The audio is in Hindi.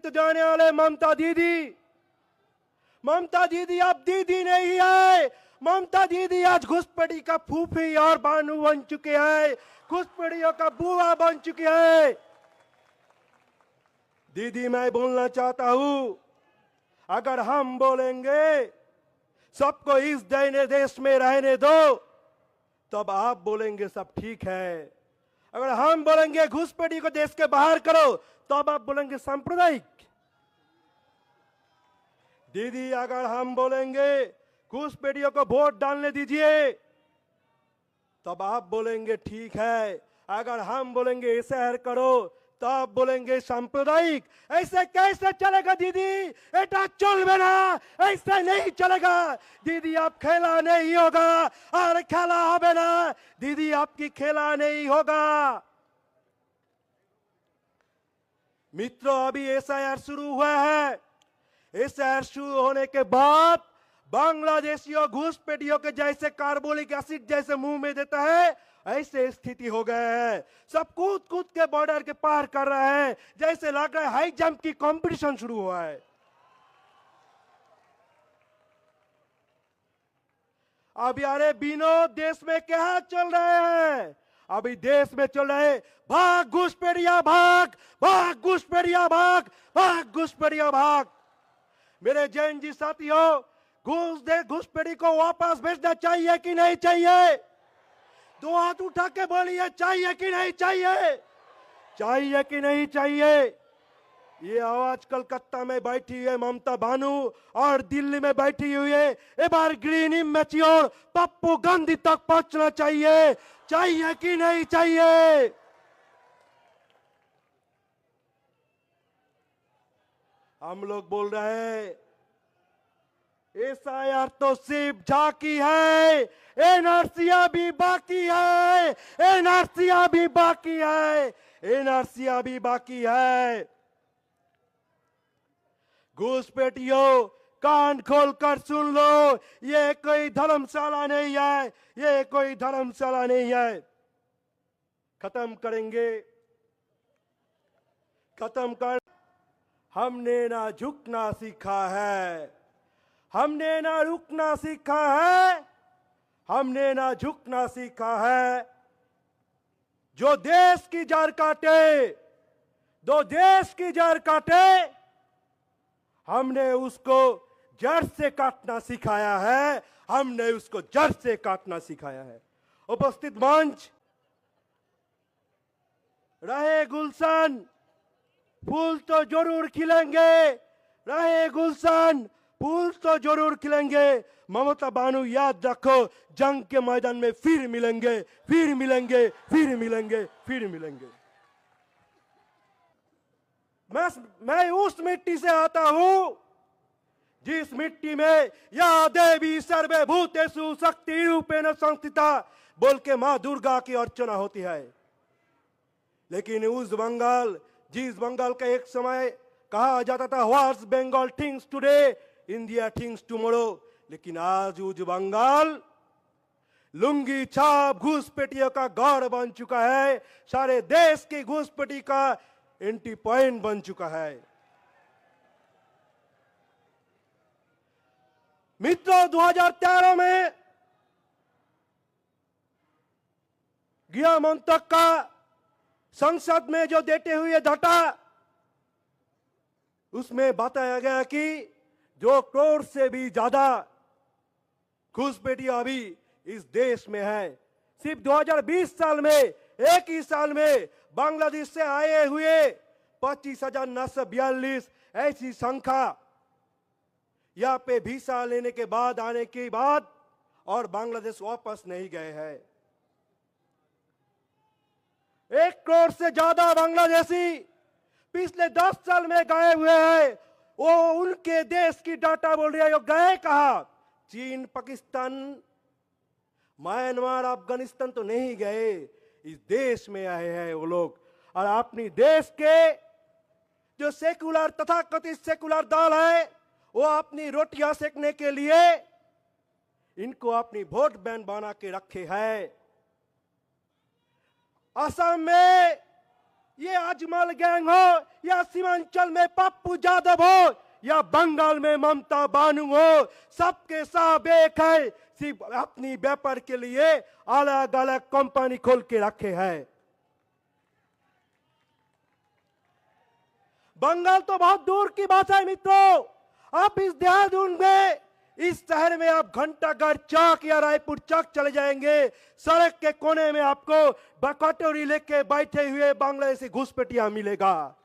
जाने वाले ममता दीदी अब दीदी नहीं है। ममता दीदी आज घुसपैठी का फूफी और बानू बन चुके हैं, घुसपैठियों का बुआ बन चुके हैं। दीदी मैं बोलना चाहता हूं, अगर हम बोलेंगे सबको इस देश में रहने दो, तब आप बोलेंगे सब ठीक है। अगर हम बोलेंगे घुसपैठी को देश के बाहर करो, तब आप बोलेंगे सांप्रदायिक। दीदी अगर हम बोलेंगे घुसपैठियों को वोट डालने दीजिए, तब आप बोलेंगे ठीक है। अगर हम बोलेंगे शहर करो, तब बोलेंगे सांप्रदायिक। ऐसे कैसे चलेगा दीदी? एटा चलबे ना, ऐसे नहीं चलेगा दीदी। आप खेला नहीं होगा और खेला होबे ना दीदी, आपकी खेला नहीं होगा। मित्रों, अभी एसआईआर शुरू हुआ है। एसआईआर शुरू होने के बाद बांग्लादेशियों घुसपैठियों के जैसे कार्बोलिक एसिड जैसे मुंह में देता है, ऐसे स्थिति हो गए है। सब कूद कूद के बॉर्डर के पार कर रहे हैं, जैसे लग रहा है हाई जंप की कंपटीशन शुरू हुआ है। अब यारे विनोद, देश में क्या चल रहे हैं? अभी देश में चल रहे भाग घुसपैठिया भाग, भाग घुसपैठिया भाग, भाग घुसपैठिया भाग। मेरे जैन जी साथियों, घुसपैठी को वापस भेजना चाहिए कि नहीं चाहिए? दो हाथ उठा के बोलिए, चाहिए कि नहीं चाहिए? चाहिए कि नहीं चाहिए? ये आवाज कलकत्ता में बैठी है ममता बानू और दिल्ली में बैठी हुई है ever green immature Pappu Gandhi तक पहुंचना चाहिए। चाहिए कि नहीं चाहिए? हम लोग बोल रहे हैं एसआईआर तो सिर्फ झांकी है, एनआरसी भी बाकी है, एनआरसी भी बाकी है, एनआरसी भी बाकी है। घुसपैठियों, कान खोलकर सुन लो, ये कोई धर्मशाला नहीं है, ये कोई धर्मशाला नहीं है। खत्म करेंगे, खत्म कर। हमने ना झुकना सीखा है, हमने ना रुकना सीखा है, हमने ना झुकना सीखा है। जो देश की जड़ काटे, दो देश की जड़ काटे, हमने उसको जड़ से काटना सिखाया है, हमने उसको जड़ से काटना सिखाया है। उपस्थित मंच, रहे गुलशन, फूल तो जरूर खिलेंगे, रहे गुलशन, फूल तो जरूर खिलेंगे। ममता बानू, याद रखो, जंग के मैदान में फिर मिलेंगे, फिर मिलेंगे, फिर मिलेंगे, फिर मिलेंगे। मैं उस मिट्टी से आता हूं जिस मिट्टी में या देवी सर्वे भूतेषु शक्ति रूपेण संस्थिता बोल के मां दुर्गा की अर्चना होती है। लेकिन उस बंगाल, जिस बंगाल का एक समय कहा जाता था what's Bengal thinks today, India thinks tomorrow, लेकिन आज उस बंगाल लुंगी छाप घुसपैठियों का गढ़ बन चुका है, सारे देश की घुसपैठी का एंटी पॉइंट बन चुका है। मित्रों, 2013 में गृह मंत्रालय का संसद में जो देते हुए डाटा, उसमें बताया गया कि 2 करोड़ से भी ज्यादा घुसपैठी अभी इस देश में है। सिर्फ 2020 साल में, एक ही साल में बांग्लादेश से आए हुए 25,942 ऐसी संख्या यहाँ पे वीसा लेने के बाद, आने के बाद और बांग्लादेश वापस नहीं गए हैं। 1 करोड़ से ज्यादा बांग्लादेशी पिछले 10 साल में गए हुए हैं। वो उनके देश की डाटा बोल रही है। वो गए कहा? चीन, पाकिस्तान, म्यांमार, अफगानिस्तान तो नहीं गए, इस देश में आए हैं वो लोग। और अपनी देश के जो सेकुलर तथा कथित सेकुलर दल है, वो अपनी रोटियां सेकने के लिए इनको अपनी वोट बैंक बना के रखे हैं। असम में ये अजमल गैंग हो या सीमांचल में पप्पू यादव हो या बंगाल में ममता बानू हो, सबके सब एक है, सिर्फ अपनी व्यापार के लिए अलग अलग कंपनी खोल के रखे हैं। बंगाल तो बहुत दूर की बात है मित्रों, आप इस देहरादून में, इस शहर में आप घंटाघर चौक या रायपुर चौक चले जाएंगे, सड़क के कोने में आपको कटोरी लेके बैठे हुए बांग्लादेशी घुसपैठिया मिलेगा।